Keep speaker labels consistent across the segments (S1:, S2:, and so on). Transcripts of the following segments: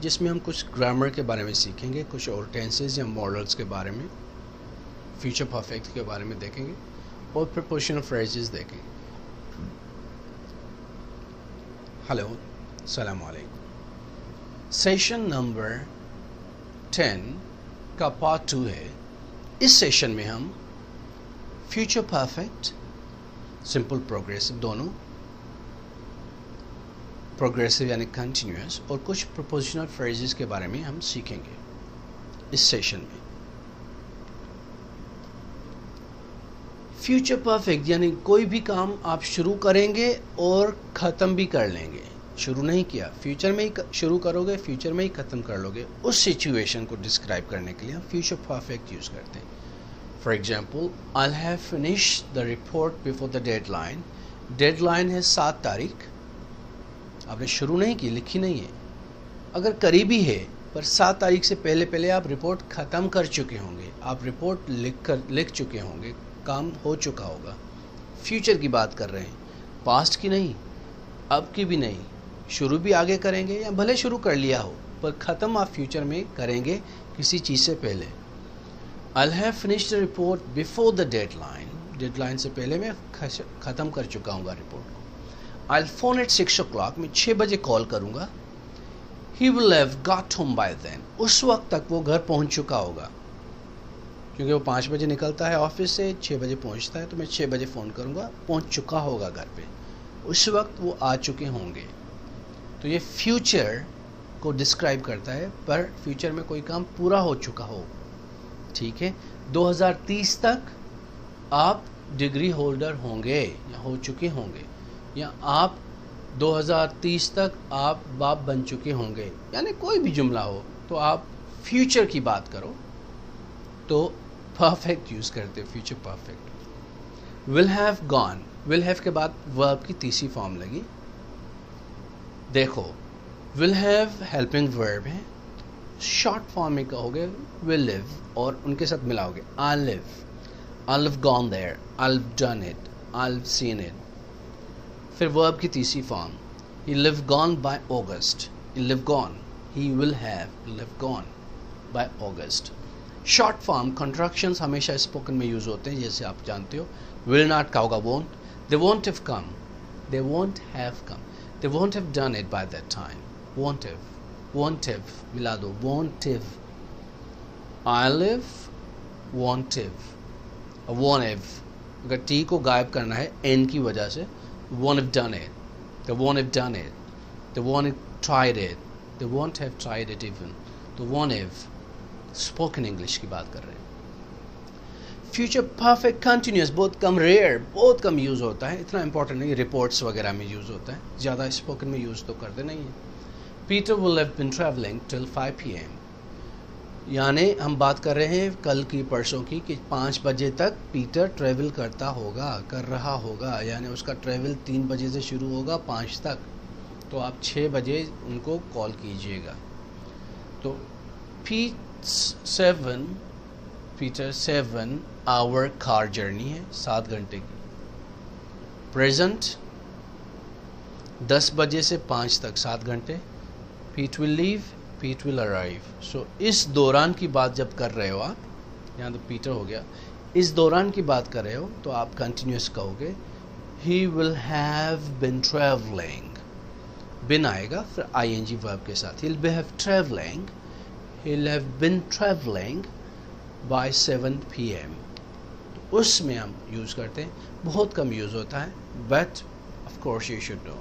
S1: جس میں ہم کچھ گرامر کے بارے میں سیکھیں گے, کچھ اور ٹینسز یا ماڈلز کے بارے میں, فیوچر پرفیکٹ کے بارے میں دیکھیں گے اور پریپوزیشنل فریزز دیکھیں گے. ہلو, السلام علیکم. سیشن نمبر 10 کا پارٹ 2 ہے. اس سیشن میں ہم فیوچر پرفیکٹ, سمپل پروگریسو, دونوں پروگریسو یعنی کنٹینیوس, اور کچھ پریپوزیشنل فریزز کے بارے میں ہم سیکھیں گے اس سیشن میں. فیوچر پرفیکٹ یعنی کوئی بھی کام آپ شروع کریں گے اور ختم بھی کر لیں گے. شروع نہیں کیا, فیوچر میں ہی شروع کرو گے, فیوچر میں ہی ختم کر لو گے. اس سچویشن کو ڈسکرائب کرنے کے لیے ہم فیوچر پرفیکٹ یوز کرتے ہیں. For example, I'll have finished the report before the deadline. Deadline ہے 7 تاریخ. آپ نے شروع نہیں کی, لکھی نہیں ہے. اگر قریبی ہے پر 7 تاریخ سے پہلے آپ رپورٹ ختم کر چکے ہوں گے, آپ رپورٹ لکھ چکے ہوں گے, کام ہو چکا ہوگا. فیوچر کی بات کر رہے ہیں, پاسٹ کی نہیں, اب کی بھی نہیں. شروع بھی آگے کریں گے یا بھلے شروع کر لیا ہو پر ختم آپ فیوچر میں کریں گے کسی چیز سے پہلے. I'll have finished the report before the deadline. Deadline سے پہلے میں ختم کر چکا ہوں گا رپورٹ کو. I'll phone at 6 o'clock. میں 6 بجے کال کروں گا. He will have got home by then. اس وقت تک وہ گھر پہنچ چکا ہوگا, کیونکہ وہ 5 بجے نکلتا ہے آفس سے, 6 بجے پہنچتا ہے, تو میں 6 بجے فون کروں گا, پہنچ چکا ہوگا گھر پہ. اس وقت وہ آ چکے ہوں گے. تو یہ فیوچر کو ڈسکرائب کرتا ہے, پر فیوچر میں کوئی کام پورا ہو چکا ہو. ٹھیک ہے, 2030 تک آپ ڈگری ہولڈر ہوں گے یا ہو چکے ہوں گے, یا آپ 2030 تک آپ باپ بن چکے ہوں گے, یعنی کوئی بھی جملہ ہو تو آپ فیوچر کی بات کرو تو پرفیکٹ یوز کرتے, future perfect. will have gone, will have کے بعد verb کی تیسری فارم لگی. دیکھو, will have helping verb ہے, شارٹ فارم میں کہو گے will live, اور ان کے ساتھ ملاؤ گے I'll live, I'll have gone there, I'll have done it, I'll have seen it. پھر verb کی تیسری form, he live gone by August, he live gone, he will have gone by August. Short form contractions ہمیشہ spoken میں use ہوتے ہیں, جیسے آپ جانتے ہو. will not کا ہوگا won't, they won't have come, they won't have come, they won't have done it by that time. won't have ملا دو, won't have. I'll live, won't have, won't have. اگر ٹی کو غائب کرنا ہے این کی وجہ سے, won't have done it, they won't have done it, they won't have tried it, they won't have tried it even. تو won't have اسپوکن انگلش کی بات کر رہے ہیں. فیوچر پرفیکٹ کنٹینیوس بہت کم, ریئر, بہت کم یوز ہوتا ہے, اتنا امپورٹنٹ نہیں. رپورٹس وغیرہ میں یوز ہوتا ہے, زیادہ اسپوکن میں یوز تو کرتے نہیں ہیں. Peter will have been traveling till 5 PM. یعنی ہم بات کر رہے ہیں کل کی, پرسوں کی, کہ 5 بجے تک پیٹر ٹریول کرتا ہوگا, کر رہا ہوگا, یعنی اس کا ٹریول 3 بجے سے شروع ہوگا 5 تک, تو آپ 6 بجے ان کو کال کیجئے گا. تو پیٹر 7 آور کار جرنی ہے, 7 گھنٹے کی. پریزنٹ 10 بجے سے 5 تک 7 گھنٹے. پیٹ ول لیو, پیٹ ول ارائیو. سو اس دوران کی بات جب کر رہے ہو آپ, یہاں تو پیٹر ہو گیا, اس دوران کی بات کر رہے ہو تو آپ کنٹینیوس کہو گے he will have been traveling. been آئے گا پھر ing verb کے ساتھ. he'll be have traveling, he'll have been traveling by 7 PM. تو اس میں ہم یوز کرتے ہیں, بہت کم یوز ہوتا ہے, but of course you should know.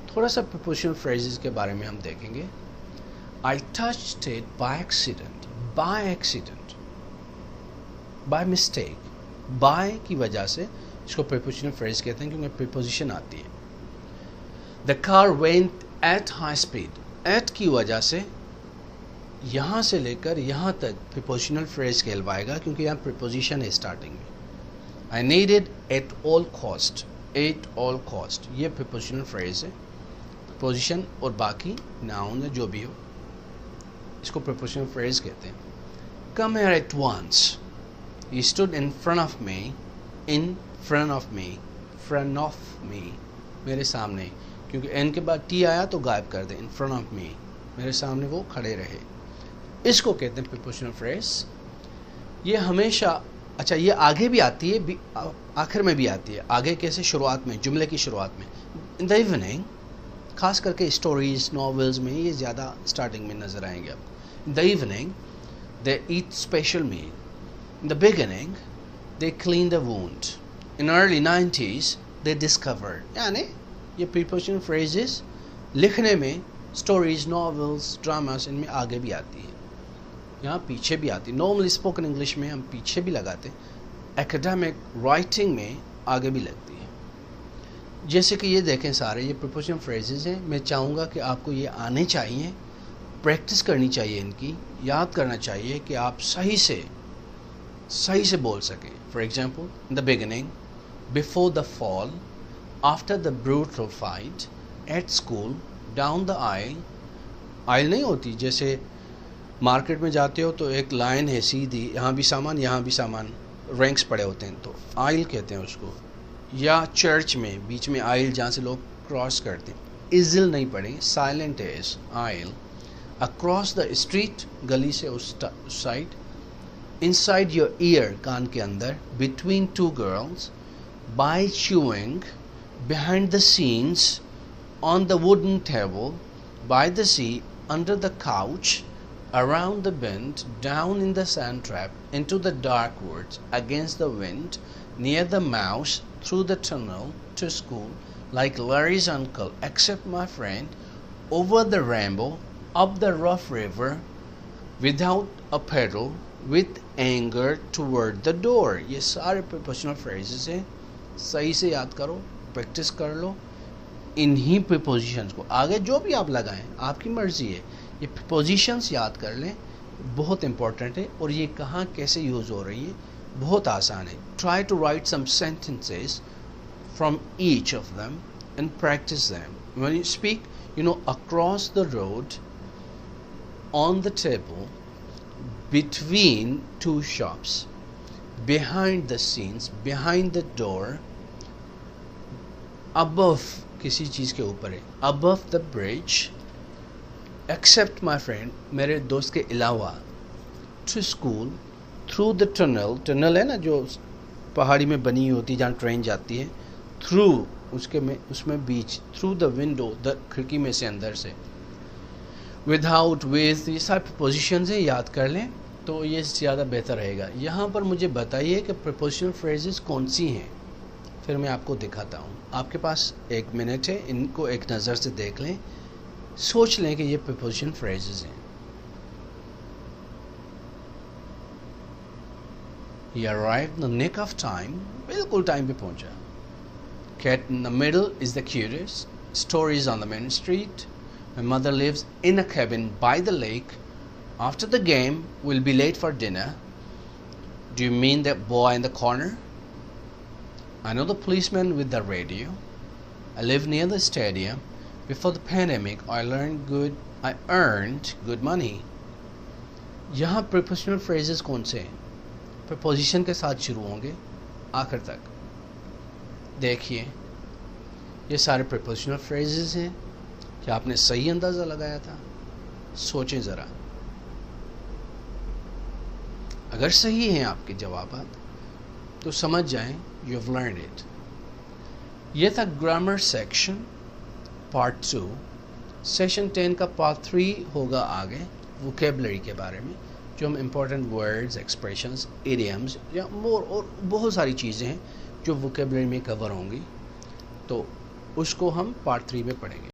S1: تھوڑا سا prepositional phrases کے بارے میں ہم دیکھیں گے. I touched it by accident, by accident, by mistake. by کی وجہ سے اس کو prepositional phrase کہتے ہیں, کیونکہ preposition آتی ہے. The car went at high speed. at کی وجہ سے یہاں سے لے کر یہاں تک prepositional phrase کہلوائے گا, کیونکہ یہاں preposition ہے اسٹارٹنگ میں. I needed at all cost, at all cost, یہ prepositional phrase ہے. preposition اور باقی noun ہے, جو بھی ہو, اس کو prepositional phrase کہتے ہیں. Come here at once. He stood in front of me, in front of me, front of me, میرے سامنے, کیونکہ n کے بعد t آیا تو غائب کر دیں, in front of me. میرے سامنے وہ کھڑے رہے. اس کو کہتے ہیں پریپوزیشنل فریز. یہ ہمیشہ اچھا یہ آگے بھی آتی ہے, آخر میں بھی آتی ہے. آگے کیسے؟ شروعات میں, جملے کی شروعات میں. ان دا ایوننگ, خاص کر کے اسٹوریز ناولز میں یہ زیادہ اسٹارٹنگ میں نظر آئیں گے آپ. In the evening they eat special meal. In the beginning, they clean the wound. In early 90s, they discovered. یعنی یہ prepositional phrases لکھنے میں stories, novels, dramas ان میں آگے بھی آتی ہیں, یہاں پیچھے بھی آتی ہے. نارملی اسپوکن انگلش میں ہم پیچھے بھی لگاتے ہیں, ایکڈیمک رائٹنگ میں آگے بھی لگتی ہے. جیسے کہ یہ دیکھیں سارے یہ prepositional phrases ہیں. میں چاہوں گا کہ آپ کو یہ آنے چاہیے, پریکٹس کرنی چاہیے, ان کی یاد کرنا چاہیے کہ آپ صحیح سے بول سکیں. For example, in the beginning, before the fall, after the brutal fight, at school, down the aisle. Aisle نہیں ہوتی, جیسے مارکیٹ میں جاتے ہو تو ایک لائن ہے سیدھی, یہاں بھی سامان, رینکس پڑے ہوتے ہیں, تو آئل کہتے ہیں اس کو. یا چرچ میں بیچ میں آئل جہاں سے لوگ کراس کرتے ہیں, ازل نہیں پڑھیں, silent as aisle. Across the street, گلی سے اس سائڈ. Inside your ear, کان کے اندر. Between two girls, by chewing, behind the scenes, on the wooden table, by the sea, under the couch, around the bend, down in the sand trap, into the dark woods, against the wind, near the mouse, through the tunnel, to school, like Larry's uncle, except my friend, over the rainbow, up the rough river, without a paddle, with anger toward the door. یہ سارے prepositional phrases ہیں. صحیح سے یاد کرو, practice کر لو انہی prepositions کو. آگے جو بھی آپ لگائیں آپ کی مرضی ہے, یہ prepositions یاد کر لیں, بہت امپورٹنٹ ہے. اور یہ کہاں کیسے یوز ہو رہی ہے, بہت آسان ہے. Try to write some sentences from each of them and practice them. When you speak, across the road, on the table, between two shops, behind the scenes, behind the door, above کسی چیز کے اوپر ہے, above the bridge, except my friend, میرے دوست کے علاوہ, to school, through the tunnel, tunnel ہے نا جو پہاڑی میں بنی ہوتی جہاں ٹرین جاتی ہے, through اس میں بیچ, through the window, کھڑکی میں سے, اندر سے, without, with, یہ سارے prepositions ہیں, یاد کر لیں تو یہ زیادہ بہتر رہے گا. یہاں پر مجھے بتائیے کہ prepositional phrases کون سی ہیں, پھر میں آپ کو دکھاتا ہوں. آپ کے پاس 1 منٹ ہے, ان کو ایک نظر سے دیکھ لیں, سوچ لیں کہ یہ prepositional phrases ہیں. He arrived in the nick of time, بالکل ٹائم پہ پہنچا. Cat in the middle is the cutest. Stories on the main street. My mother lives in a cabin by the lake. After the game, we'll be late for dinner. Do you mean that boy in the corner? I know the policeman with the radio. I live near the stadium. Before the pandemic, I earned good money. یہاں prepositional phrases کون سے ہیں؟ preposition کے ساتھ شروع ہوں گے آخر تک. دیکھیے یہ سارے prepositional phrases ہیں. کیا آپ نے صحیح اندازہ لگایا تھا؟ سوچیں ذرا. اگر صحیح ہیں آپ کے جوابات تو سمجھ جائیں یو ہیو لرنڈ اٹ. یہ تھا گرامر سیکشن پارٹ 2. سیشن 10 کا پارٹ 3 ہوگا آگے ووکیبلری کے بارے میں, جو ہم امپورٹنٹ ورڈز, ایکسپریشنز, ایڈیمز یا مور اور بہت ساری چیزیں ہیں جو ووکیبلری میں کور ہوں گی, تو اس کو ہم پارٹ 3 میں پڑھیں گے.